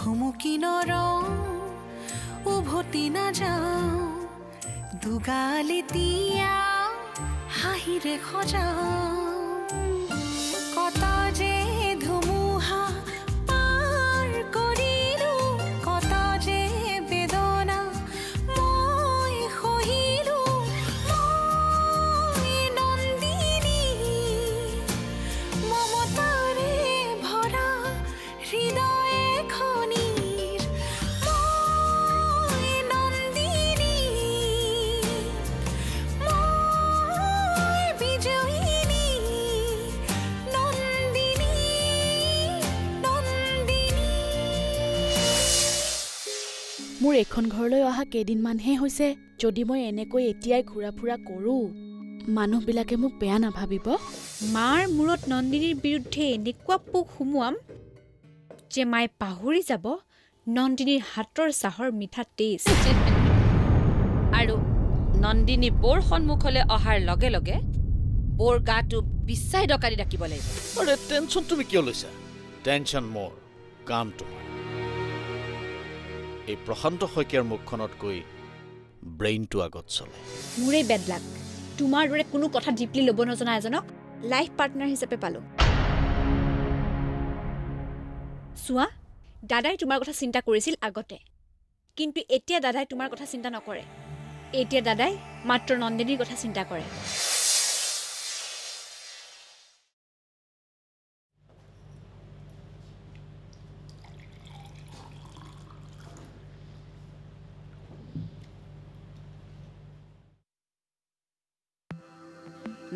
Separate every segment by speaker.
Speaker 1: থমকি নৰওঁ উভতি নাযাওঁ দুগালি তিয়া হাঁহিৰে সজাওঁ কত যে ধুমুহা পাৰ কৰিলোঁ কত যে বেদনা মই সহিলোঁ মই নন্দিনী মমতাৰে ভৰা হৃদয় এখনিৰ মই নন্দিনী মই বিজয়িনী নন্দিনী নন্দিনী
Speaker 2: মোৰ এইখন ঘৰলৈ অহা কেইদিনমানহে হৈছে যদি মই এনেকৈ এতিয়াই ঘূৰা ফুৰা কৰোঁ মানুহবিলাকে মোক বেয়া নাভাবিব
Speaker 3: মাৰ মূৰত নন্দিনীৰ বিৰুদ্ধে এনেকুৱা পোক সুমুৱাম যে মায়ে পাহৰি যাব নন্দিনীৰ হাতৰ চাহৰ মিঠা টেষ্ট
Speaker 4: আৰু নন্দিনী বৰ সন্মুখলৈ অহাৰ লগে লগে বৰ গাটো বিশ্বাই ডকাৰি ৰাখিব লাগিব
Speaker 5: আৰে টেনশ্যন তুমি কিয় লৈছা টেনশ্যন মোৰ কাম তোমাৰ এই প্ৰশান্ত শইকীয়াৰ মুখখনতকৈ ব্ৰেইনটো আগত চলে
Speaker 3: মোৰে বেড লাক তোমাৰ দৰে কোনো কথা ডিপলি ল'ব নজনা এজনক লাইফ পাৰ্টনাৰ হিচাপে পালোঁ চোৱা দাদাই তোমাৰ কথা চিন্তা কৰিছিল আগতে কিন্তু এতিয়া দাদাই তোমাৰ কথা চিন্তা নকৰে এতিয়া দাদাই মাত্ৰ নন্দিনীৰ কথা চিন্তা কৰে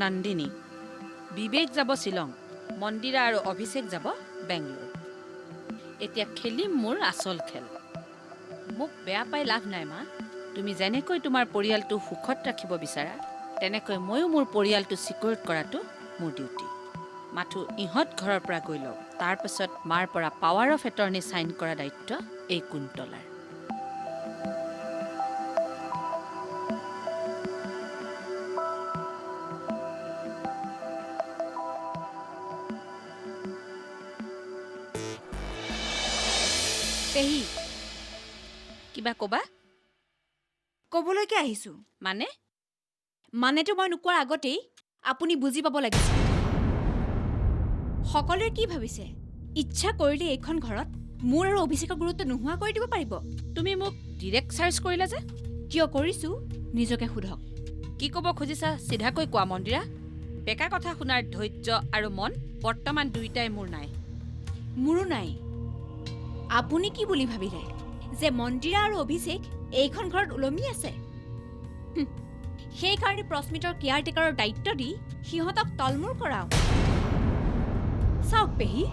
Speaker 4: নন্দিনী বিবেক যাব শ্বিলং মন্দিৰা আৰু অভিষেক যাব বেংগলোৰ এতিয়া খেলিম মোৰ আচল খেল মোক বেয়া পাই লাভ নাই মা তুমি যেনেকৈ তোমাৰ পৰিয়ালটো সুখত ৰাখিব বিচাৰা তেনেকৈ ময়ো মোৰ পৰিয়ালটো ছিকিউৰ কৰাটো মোৰ ডিউটি মাথো ইহঁত ঘৰৰ পৰা গৈ লওক তাৰপাছত মাৰ পৰা পাৱাৰ অফ এটৰ্নি চাইন কৰা দায়িত্ব এই কুন্তলাৰ
Speaker 3: পেহী
Speaker 4: কিবা ক'বা
Speaker 3: ক'বলৈকে আহিছোঁ
Speaker 4: মানেতো
Speaker 3: মই নোকোৱাৰ আগতেই আপুনি বুজি পাব লাগিছিল সকলোৱে কি ভাবিছে ইচ্ছা কৰিলে এইখন ঘৰত মোৰ আৰু অভিষেকৰ গুৰুত্ব নোহোৱা কৰি দিব পাৰিব
Speaker 4: তুমি মোক ডিৰেক্ট চাৰ্জ কৰিলা যে
Speaker 3: কিয় কৰিছোঁ নিজকে সোধক
Speaker 4: কি ক'ব খুজিছা চিধাকৈ কোৱা মন্দিৰা বেকা কথা শুনাৰ ধৈৰ্য আৰু মন বৰ্তমান দুইটাই মোৰ নাই
Speaker 3: মোৰো নাই আপুনি কি বুলি ভাবিলে যে মন্দিৰা আৰু অভিষেক এইখন ঘৰত ওলমি আছে সেইকাৰণে প্ৰস্মিতৰ কেয়াৰটেকাৰৰ দায়িত্ব দি সিহঁতক তলমূৰ কৰাওঁ চাওক পেহী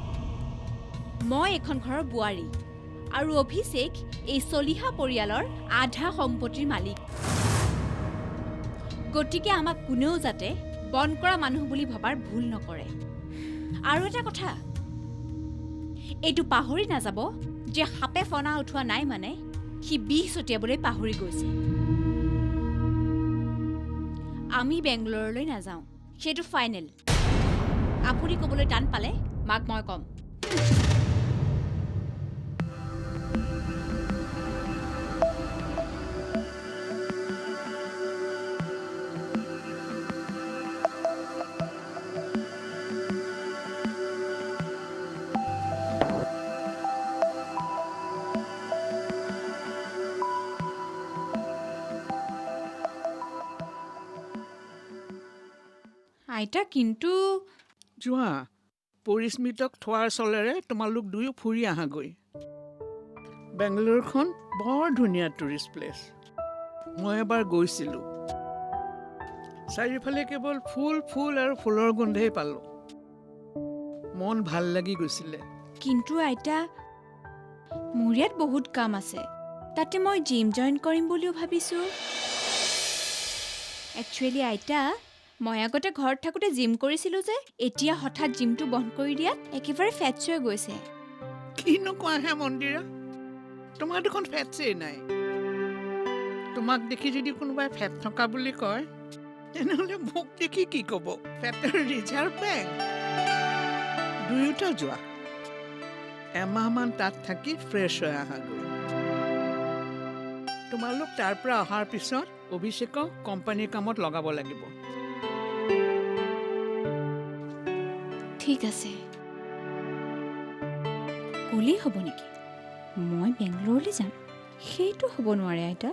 Speaker 3: মই এইখন ঘৰৰ বোৱাৰী আৰু অভিষেক এই চলিহা পৰিয়ালৰ আধা সম্পত্তিৰ মালিক গতিকে আমাক কোনেও যাতে বন কৰা মানুহ বুলি ভবাৰ ভুল নকৰে আৰু এটা কথা এইটো পাহৰি নাযাব যে সাপে ফনা উঠোৱা নাই মানে সি বিষ ছটিয়াবলৈ পাহৰি গৈছে আমি বেংগলোৰলৈ নাযাওঁ সেইটো ফাইনেল আপুনি ক'বলৈ টান পালে মাক মই ক'ম আইতা কিন্তু
Speaker 6: যোৱা পৰিস্মিতক থোৱাৰ চলেৰে তোমালোক দুয়ো ফুৰি আহাগৈ বেংগলোৰখন বৰ ধুনীয়া টুৰিষ্ট প্লেচ মই এবাৰ গৈছিলোঁ চাৰিওফালে কেৱল ফুল ফুল আৰু ফুলৰ গোন্ধেই পালোঁ মন ভাল লাগি গৈছিলে
Speaker 3: কিন্তু আইতা মোৰ ইয়াত বহুত কাম আছে তাতে মই জিম জইন কৰিম বুলিও ভাবিছোঁ একচুৱেলি আইতা মই আগতে ঘৰত থাকোঁতে জিম কৰিছিলোঁ যে এতিয়া হঠাৎ জিমটো বন্ধ কৰি দিয়াত একেবাৰে ফেটছ হৈ গৈছে
Speaker 6: কিনো কোৱাহে মন্দিৰা তোমাৰ দেখোন ফেটছেই নাই তোমাক দেখি যদি কোনোবাই ফেট থকা বুলি কয় তেনেহ'লে মোক দেখি কি ক'ব ফেটৰ ৰিজাৰ্ভ বেংক দুয়োটা যোৱা এমাহমান তাত থাকি ফ্ৰেছ হৈ আহাগৈ তোমালোক তাৰ পৰা অহাৰ পিছত অভিষেকক কোম্পানীৰ কামত লগাব লাগিব
Speaker 3: ঠিক আছে ক'লেই হ'ব নেকি মই বেংগলোৰলৈ যাম সেইটো হ'ব নোৱাৰে আইতা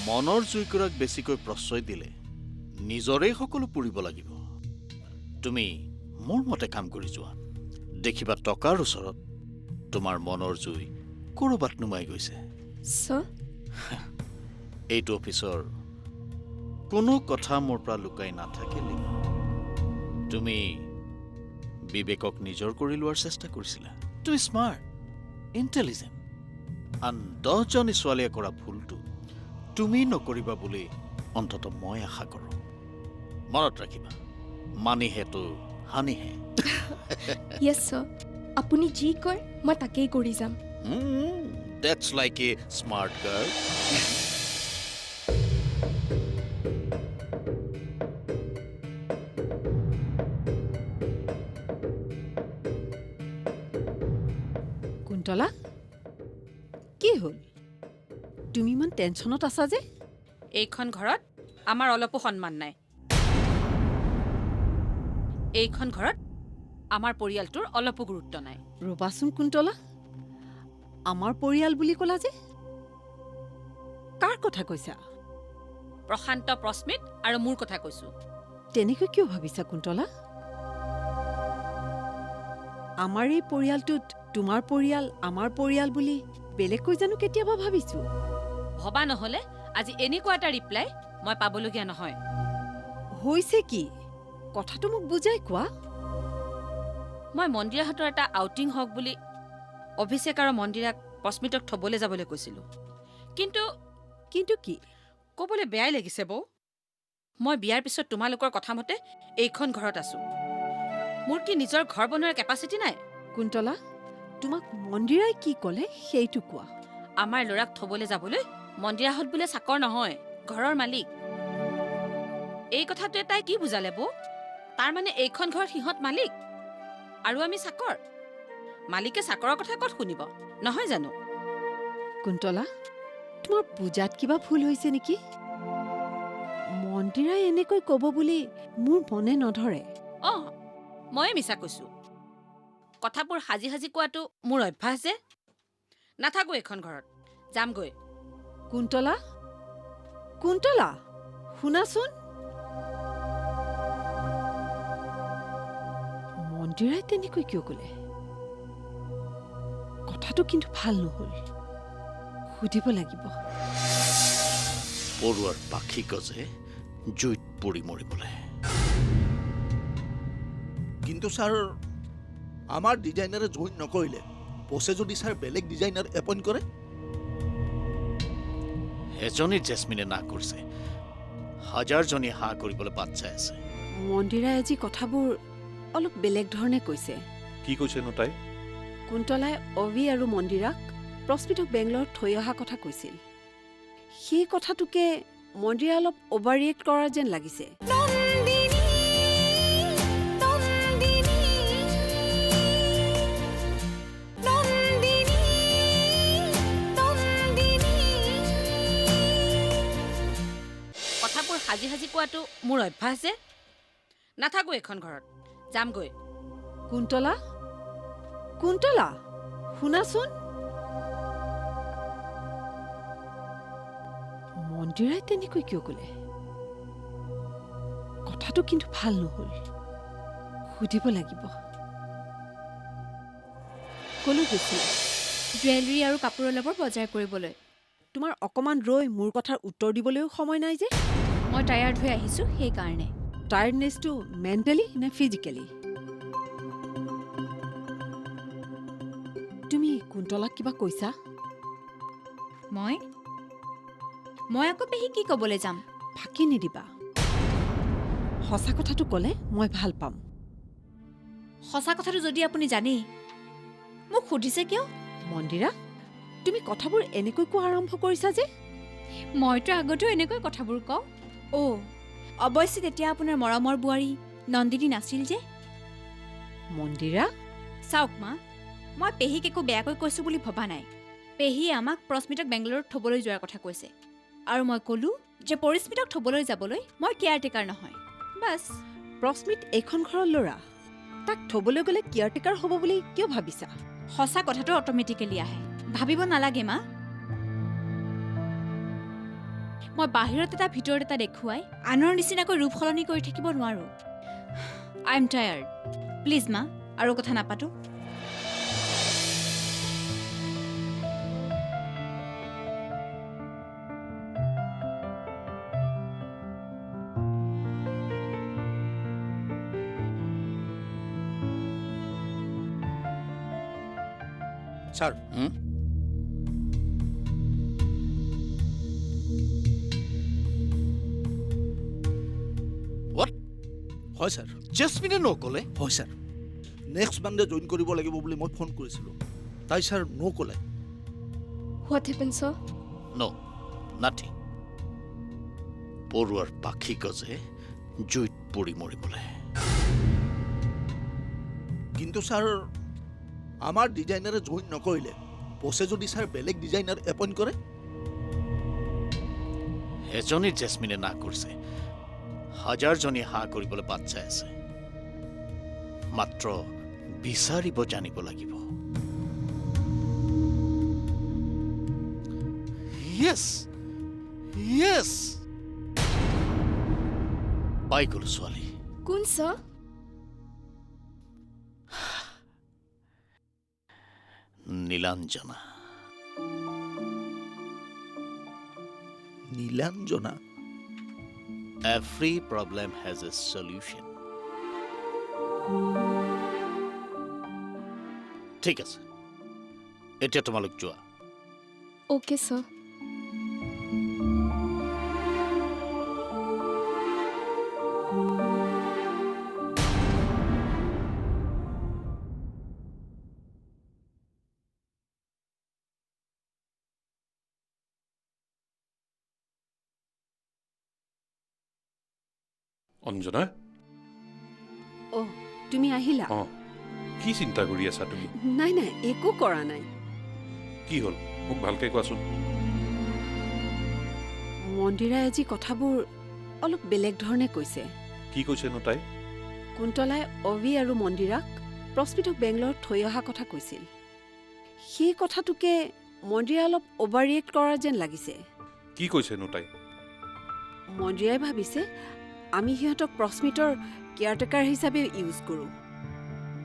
Speaker 5: মনৰ জুইকুৰাক বেছিকৈ প্ৰশ্ৰয় দিলে নিজৰেই সকলো পুৰিব লাগিব তুমি মোৰ মতে কাম কৰি যোৱা দেখিবা টকাৰ ওচৰত তোমাৰ মনৰ জুই ক'ৰবাত নুমাই গৈছে
Speaker 3: ছ'
Speaker 5: এইটো অফিচৰ কোনো কথা মোৰ পৰা লুকাই নাথাকিলে তুমি বিবেকক নিজৰ কৰি লোৱাৰ চেষ্টা কৰিছিলা তুমি স্মাৰ্ট ইণ্টেলিজেণ্ট আন 10 জনী ছোৱালীয়ে কৰা ভুলটো তুমি নকৰিবা বুলি অন্ততঃ মই আশা কৰোঁ মনত ৰাখিবা মানিহেতো হানিহে
Speaker 7: য়েছ ছাৰ আপুনি যি কয় মই তাকেই কৰি যাম
Speaker 5: That's like a smart girl.
Speaker 8: Kuntala কি হ'ল তুমি ইমান টেনশ্যনত আছা যে
Speaker 4: এইখন ঘৰত আমাৰ অলপো সন্মান নাই এইখন ঘৰত আমাৰ পৰিয়ালটোৰ অলপো গুৰুত্ব নাই
Speaker 8: ৰবাচোন কুন্তলা আমাৰ পৰিয়াল বুলি ক'লা যে কাৰ কথা কৈছা
Speaker 4: প্ৰশান্ত প্ৰস্মিত আৰু মোৰ কথা কৈছো
Speaker 8: তেনেকৈ কিয় ভাবিছা কুন্তলা আমাৰ এই পৰিয়ালটোত তোমাৰ পৰিয়াল আমাৰ পৰিয়াল বুলি বেলেগকৈ জানো কেতিয়াবা ভাবিছো
Speaker 4: ভবা নহলে আজি এনেকুৱা এটা ৰিপ্লাই মই পাবলগীয়া নহয়
Speaker 8: হৈছে কি কথাটো মোক বুজাই কোৱা
Speaker 4: মই মন্দিৰাহঁতৰ এটা আউটিং হওক বুলি অভিষেক আৰু মন্দিৰাক প্ৰস্মিতক থবলৈ যাবলৈ কৈছিলো কিন্তু
Speaker 8: কিন্তু কি
Speaker 4: ক'বলৈ বেয়াই লাগিছে বৌ মই বিয়াৰ পিছত তোমালোকৰ কথা মতে এইখন ঘৰত আছো মোৰ কি নিজৰ ঘৰ বনোৱাৰ কেপাচিটি নাই
Speaker 8: কুন্তলা তোমাক মন্দিৰাই কি ক'লে সেইটো কোৱা
Speaker 4: আমাৰ ল'ৰাক থবলৈ যাবলৈ মন্দিৰাহঁত বোলে চাকৰ নহয় ঘৰৰ মালিক এই কথাটোৱে তাই কি বুজালে বৌ তাৰ মানে এইখন ঘৰত সিহঁত মালিক আৰু আমি চাকৰ মালিকে চাকৰৰ কথা ক'ত শুনিব নহয় জানো
Speaker 8: কুন্তলা তোমাৰ পূজাত কিবা ভুল হৈছে নেকি মন্দিৰাই এনেকৈ ক'ব বুলি মোৰ মনে নধৰে
Speaker 4: অঁ ময়ে মিছা কৈছো কথাবোৰ সাজি সাজি কোৱাটো মোৰ অভ্যাস যে নাথাকো এইখন ঘৰত যামগৈ
Speaker 8: কুন্তলা কুন্তলা শুনাচোন মন্দিৰাই তেনেকৈ কিয় ক'লে কথাটো কিন্তু ভাল নহ'ল সুধিব লাগিব
Speaker 5: পৰুৱাৰ পাখি গজে জুইত পৰি মৰিবলৈ
Speaker 9: কিন্তু ছাৰ আমাৰ ডিজাইনাৰে জইন নকৰিলে বছে যদি ছাৰ বেলেগ ডিজাইনাৰ এপইণ্ট কৰে
Speaker 5: এজনী জেচমিনে না কৰিছে হাজাৰজনী হা কৰিবলৈ বাট চাই আছে
Speaker 8: মন্দিৰাই আজি কথাবোৰ অলপ বেলেগ ধৰণে কৈছে
Speaker 10: কি কৈছেনো তাই
Speaker 8: কুন্তলাই অভি আৰু মন্দিৰাক প্ৰস্মিতক বেংগলোৰত থৈ অহা কথা কৈছিল সেই কথাটোকে মন্দিৰে অলপ অভাৰ ৰিয়েক্ট কৰা যেন লাগিছে
Speaker 1: নন্দিনী নন্দিনী নন্দিনী নন্দিনী
Speaker 4: কথাবোৰ সাজি সাজি কোৱাটো মোৰ অভ্যাস যে নাথাকো এইখন ঘৰত যামগৈ
Speaker 8: কুন্তলা কুন্তলা শুনাচোন মন্দিৰাই তেনেকৈ কিয় ক'লে কথাটো কিন্তু ভাল নহ'ল সুধিব লাগিব ক'লৈ গৈছিল
Speaker 3: জুৱেলাৰী আৰু কাপোৰ অলপৰ বজাৰ কৰিবলৈ
Speaker 8: তোমাৰ অকণমান ৰৈ মোৰ কথাৰ উত্তৰ দিবলৈও সময় নাই যে
Speaker 3: মই টায়াৰ্ড হৈ আহিছোঁ সেইকাৰণে
Speaker 8: টায়াৰ্ডনেছটো মেণ্টেলি নে ফিজিকেলি তুমি কুন্তলাক কিবা কৈছা
Speaker 3: মই আকৌ পেহী কি ক'বলৈ যাম
Speaker 8: ফাঁকি নিদিবা সঁচা কথাটো ক'লে মই ভাল পাম
Speaker 3: সঁচা কথাটো যদি আপুনি জানেই মোক সুধিছে কিয়
Speaker 8: মন্দিৰা তুমি কথাবোৰ এনেকৈ কোৱা আৰম্ভ কৰিছা যে
Speaker 3: মইতো আগতেও এনেকৈ কথাবোৰ কওঁ অৱশ্যে তেতিয়া আপোনাৰ মৰমৰ বোৱাৰী নন্দিনী নাছিল যে
Speaker 8: মন্দিৰা
Speaker 3: চাওক মা, মই পেহীক একো বেয়াকৈ কৈছোঁ বুলি ভবা নাই। পেহীয়ে আমাক প্ৰস্মিতক বেংগলোৰত থ'বলৈ যোৱাৰ কথা কৈছে, আৰু মই ক'লোঁ যে পৰিস্মিতক থ'বলৈ যাবলৈ মই কেয়াৰটেকাৰ নহয়। বাছ।
Speaker 8: প্ৰস্মিত এইখন ঘৰৰ ল'ৰা, তাক থ'বলৈ গ'লে কেয়াৰটেকাৰ হ'ব বুলি কিয় ভাবিছা?
Speaker 3: সঁচা কথাটো অট'মেটিকেলি আহে, ভাবিব নালাগে মা। মই বাহিৰত এটা ভিতৰত এটা দেখুৱাই আনৰ নিচিনাকৈ ৰূপ সলনি কৰি থাকিব নোৱাৰোঁ। I am tired. প্লিজ মা, আৰু কথা নাপাতো।
Speaker 9: Sir
Speaker 5: What?
Speaker 9: হয় ছাৰ।
Speaker 5: জেচমিনে নক'লে?
Speaker 9: হয় ছাৰ, নেক্সট মানডে জইন কৰিব লাগিব বুলি মই ফোন কৰিছিলোঁ, তাই ছাৰ ক'লে।
Speaker 7: What happen sir?
Speaker 5: No, nothing. পৰুৱাৰ পাখি গজে জুইত পৰি মৰিবলৈ।
Speaker 9: কিন্তু ছাৰ আমাৰ ডিজাইনাৰে জইন নকৰিলে, বছে যদি ছাৰ বেলেগ ডিজাইনাৰ এপইণ্ট কৰে?
Speaker 5: এজনী জেচমিনে না কৰিছে, হাজাৰজনী হাঁহ কৰিবলৈ বাট চাই আছে। মাত্ৰ বিচাৰিব জানিব লাগিব। Yes, yes. পাই গ'লো ছোৱালী।
Speaker 7: কোন sir?
Speaker 5: Nilanjana.
Speaker 9: Nilanjana?
Speaker 5: Every problem has a solution. ঠিক আছে, এতিয়া তোমালোক যোৱা।
Speaker 7: Okay sir.
Speaker 10: অঞ্জনা,
Speaker 8: অ' তুমি আহিলা?
Speaker 10: অঁ, কি চিন্তা কৰি আছা তুমি?
Speaker 8: নাই নাই, একো কৰা নাই।
Speaker 10: কি হ'ল মোক ভালকৈ কোৱাচোন।
Speaker 8: মন্দিৰাই আজি কথাবোৰ অলপ বেলেগ ধৰণে কৈছে।
Speaker 10: কি কৈছেনো তাই?
Speaker 8: কুন্তলাই অভি আৰু মন্দিৰাক প্ৰস্মিতক বেংগলোৰত থৈ অহা কথা কৈছিল। সেই কথাটোকে মন্দিৰাই অলপ অভাৰ ৰিয়েক্ট কৰা যেন লাগিছে।
Speaker 10: কি কৈছেনো তাই?
Speaker 8: মন্দিৰাই ভাবিছে আমি সিহঁতক প্ৰস্মিতৰ কেয়াৰটেকাৰ হিচাপে ইউজ কৰোঁ,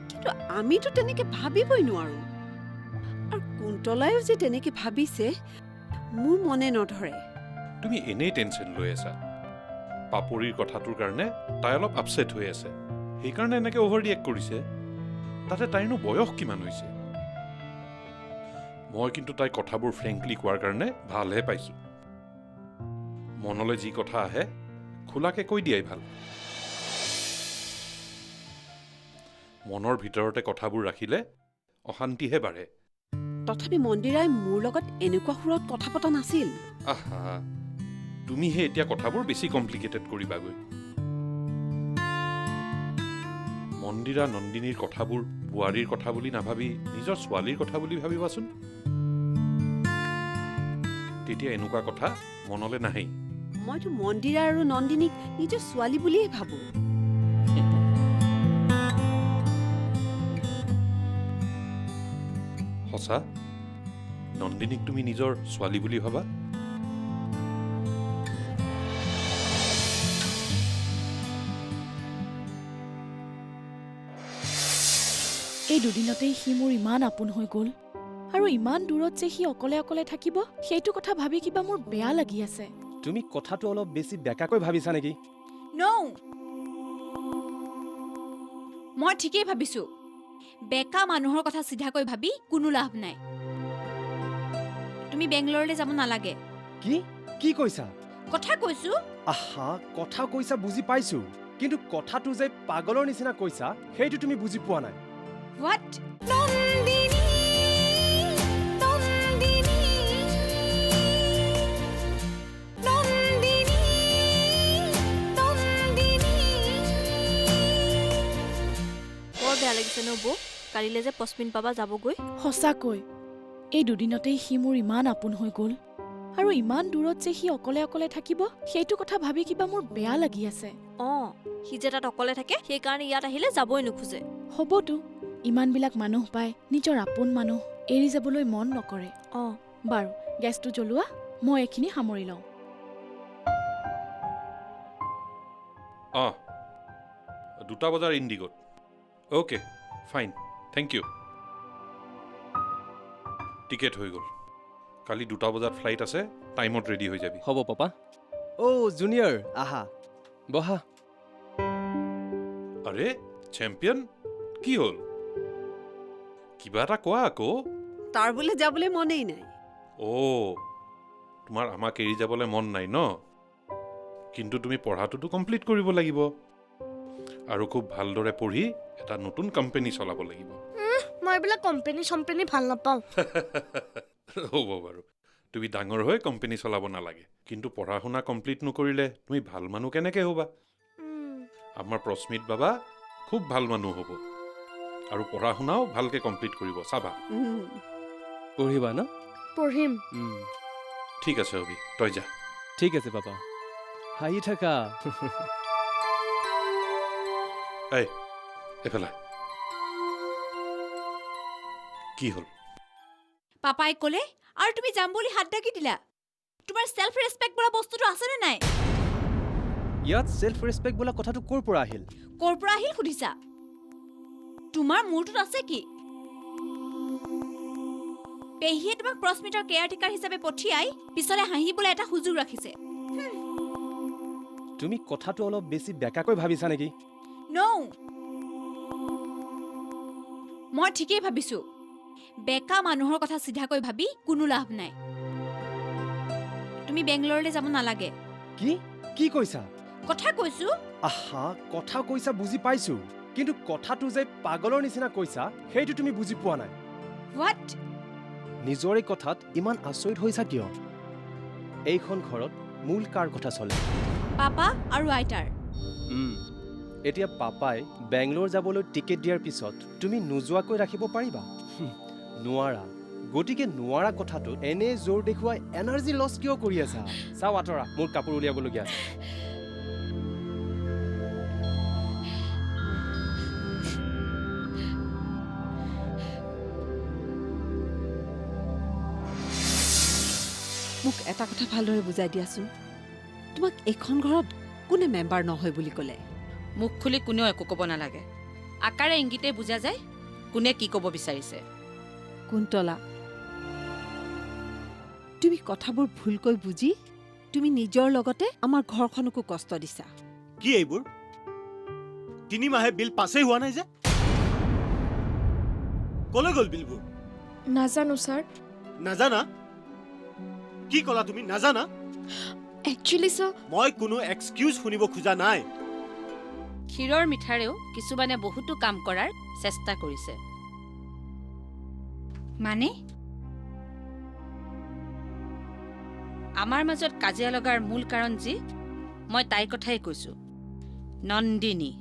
Speaker 8: কিন্তু আমিতো তেনেকৈ ভাবিবই নোৱাৰোঁ। আৰু কুন্তলাইও যে তেনেকৈ ভাবিছে মোৰ মনে নধৰে।
Speaker 10: তুমি এনেই টেনশ্যন লৈ আছা। পাপৰিৰ কথাটোৰ কাৰণে তাই অলপ আপছেট হৈ আছে, সেইকাৰণে এনেকৈ অভাৰ ৰিয়েক্ট কৰিছে। তাতে তাইৰনো বয়স কিমান হৈছে? মই কিন্তু তাই কথাবোৰ ফ্ৰেংকলি কোৱাৰ কাৰণে ভালহে পাইছোঁ। মনলৈ যি কথা আহে খোলাকে কৈ দিয়াই ভাল। মনৰ ভিতৰতে কথাবোৰ ৰাখিলে অশান্তিহে বাঢ়ে।
Speaker 8: তথাপি মন্দিৰাই মোৰ লগত এনেকুৱা সুৰত কথা পতা নাছিল।
Speaker 10: আহা, তুমিহে এতিয়া কথাবোৰ বেছি কমপ্লিকেটেড কৰিবাগৈ। মন্দিৰা নন্দিনীৰ কথাবোৰ বোৱাৰীৰ কথা বুলি নাভাবি নিজৰ ছোৱালীৰ কথা বুলি ভাবিবাচোন। তেতিয়া এনেকুৱা কথা মনলৈ নাহেই।
Speaker 8: মইতো মন্দিৰা আৰু নন্দিনীক নিজৰ ছোৱালী বুলিয়ে ভাবোঁ।
Speaker 10: সঁচা? নন্দিনীক তুমি নিজৰ ছোৱালী বুলি ভাবা?
Speaker 2: এই দুদিনতেই সি মোৰ ইমান আপোন হৈ গ'ল, আৰু ইমান দূৰত যে সি অকলে অকলে থাকিব সেইটো কথা ভাবি কিবা মোৰ বেয়া লাগি আছে।
Speaker 11: তুমি কথাটো অলপ বেছি বেকাকৈ ভাবিছা নেকি?
Speaker 3: মই ঠিকেই ভাবিছোঁ। বেকা মানুহৰ কথা চিধাকৈ ভাবি কোনো লাভ নাই। তুমি বেংগলোৰলৈ যাব নালাগে।
Speaker 11: কি কি কৈছা?
Speaker 3: কথা কৈছোঁ।
Speaker 11: আহা, কথা কৈছা বুজি পাইছো, কিন্তু কথাটো যে পাগলৰ নিচিনা কৈছা সেইটো তুমি বুজি পোৱা নাই।
Speaker 3: হোৱাট?
Speaker 1: নন্দিনী, নন্দিনী, নন্দিনী, নন্দিনী।
Speaker 7: বৰ বেয়া লাগিছে ন বৌ?
Speaker 12: কালিলৈ যে পস্মিন পাবা যাবগৈ।
Speaker 2: সঁচাকৈ এই দুদিনতেই সি মোৰ ইমান আপোন হৈ গ'ল আৰু ইমান দূৰত যে সি অকলে অকলে থাকিব সেইটো কথা ভাবি কিবা মোৰ বেয়া লাগি আছে।
Speaker 12: অঁ সি যে তাত অকলে থাকে সেইকাৰণে ইয়াত আহিলে যাবই নোখোজে।
Speaker 2: হ'বতো ইমানবিলাক মানুহ পাই নিজৰ আপোন মানুহ এৰি যাবলৈ মন নকৰে।
Speaker 12: অঁ
Speaker 2: বাৰু গেছটো জ্বলোৱা, মই এইখিনি সামৰি লওঁ।
Speaker 10: অঁ 2টা বজাৰ ইণ্ডিগ'ত। Okay fine, thank you. Ticket হৈ গ'ল। কালি 2টা বজাত ফ্লাইট আছে, টাইমত ৰেডি হৈ যাবি।
Speaker 11: হ'ব পাপা। অ' জুনিয়ৰ আহা, বহা।
Speaker 10: আৰে চেম্পিয়ন, কি হ'ল? কিবা এটা কোৱা আকৌ।
Speaker 8: তাৰ বোলে যাবলৈ মনেই নাই।
Speaker 10: অ' তোমাৰ আমাক এৰি যাবলৈ মন নাই ন? কিন্তু তুমি পঢ়াটোতো কমপ্লিট কৰিব লাগিব আৰু খুব ভালদৰে পঢ়ি এটা নতুন কোম্পানী চলাব লাগিব।
Speaker 7: মই এইবিলাক কোম্পানী ভাল নাপাওঁ।
Speaker 10: হ'ব বাৰু, তুমি ডাঙৰ হৈ কোম্পানী চলাব নালাগে, কিন্তু পঢ়া শুনা কমপ্লিট নকৰিলে তুমি ভাল মানুহ কেনেকৈ হ'বা? আমাৰ প্ৰস্মিত বাবা খুব ভাল মানুহ হ'ব আৰু পঢ়া শুনাও ভালকৈ কমপ্লিট কৰিব, চাবা।
Speaker 11: পঢ়িবা ন?
Speaker 7: পঢ়িম।
Speaker 10: ঠিক আছে অভি, তই যা।
Speaker 11: ঠিক আছে পাপা, হাঁহি থাকা।
Speaker 10: এই এফালে কি হ'ল?
Speaker 3: পাপাই ক'লে আৰু তুমি যাম বুলি হাত ডাকি দিলা। তোমাৰ ছেল্ফ ৰেচপেক্ট বোলা বস্তুটো আছেনে নাই?
Speaker 11: ইয়াত ছেল্ফ ৰেচপেক্ট বোলা কথাটো ক'ৰ পৰা আহিল?
Speaker 3: ক'ৰ পৰা আহিল সুধিছা? তোমাৰ মূৰটোত আছে কি? পেহীয়ে তোমাক প্ৰস্মিতৰ কেয়াৰটেকাৰ হিচাপে পঠিয়াই পিছলৈ হাঁহিবলৈ এটা সুযোগ ৰাখিছে।
Speaker 11: তুমি কথাটো অলপ বেছি বেকাকৈ ভাবিছা নেকি?
Speaker 3: মই ঠিকেই ভাবিছো। বেকা মানুহৰ কথা চিধাকৈ ভাবি কোনো লাভ নাই। তুমি বেংগলৰলৈ যাব নালাগে।
Speaker 11: কি কি কৈছা?
Speaker 3: কথা কৈছো।
Speaker 11: আহা, কথা কৈছা বুজি পাইছো, কিন্তু কথাটো যে পাগলৰ নিচিনা কৈছা সেইটো তুমি বুজি পোৱা নাই।
Speaker 3: হোৱাট?
Speaker 11: নিজৰে কথাত ইমান আচৰিত হৈছা কিয়? এইখন ঘৰত মূল কাৰ কথা চলে?
Speaker 3: পাপা আৰু আইতাৰ।
Speaker 11: এতিয়া পাপাই বেংগলোৰ যাবলৈ টিকেট দিয়াৰ পিছত তুমি নোযোৱাকৈ ৰাখিব পাৰিবা? নোৱাৰা। গতিকে নোৱাৰা কথাটোত এনে জোৰ দেখুৱাই এনাৰ্জি লছ কিয় কৰি আছা? চাও আঁতৰা, মোৰ কাপোৰ উলিয়াবলগীয়া আছে।
Speaker 8: মোক এটা কথা ভালদৰে বুজাই দিয়াচোন, তোমাক এইখন ঘৰত কোনে মেম্বাৰ নহয় বুলি ক'লে?
Speaker 4: মুখ খুলি কোনেও একো ক'ব নালাগে। আকাৰে ইংগিতে বুজা যায় কোনে কি ক'ব বিচাৰিছে।
Speaker 8: কুন্তলা, তুমি কথাবোৰ ভুলকৈ বুজি তুমি নিজৰ লগতে আমাৰ ঘৰখনকো কষ্ট দিছা।
Speaker 13: কি এইবোৰ? 3 মাহে বিল পাছেই হোৱা নাই যে? ক'লৈ গ'ল বিলবোৰ?
Speaker 7: নাজানো ছাৰ।
Speaker 13: নাজানা? কি ক'লা তুমি? নাজানা?
Speaker 7: একচুৱেলি ছাৰ,
Speaker 13: মই কোনো এক্সকিউজ শুনিব খোজা নাই।
Speaker 4: ক্ষীৰৰ মিঠাৰেও কিছুমানে বহুতো কাম কৰাৰ চেষ্টা কৰিছে।
Speaker 3: মানে
Speaker 4: আমাৰ মাজত কাজিয়া লগাৰ মূল কাৰণ যি, মই তাইৰ কথাই কৈছো, নন্দিনী।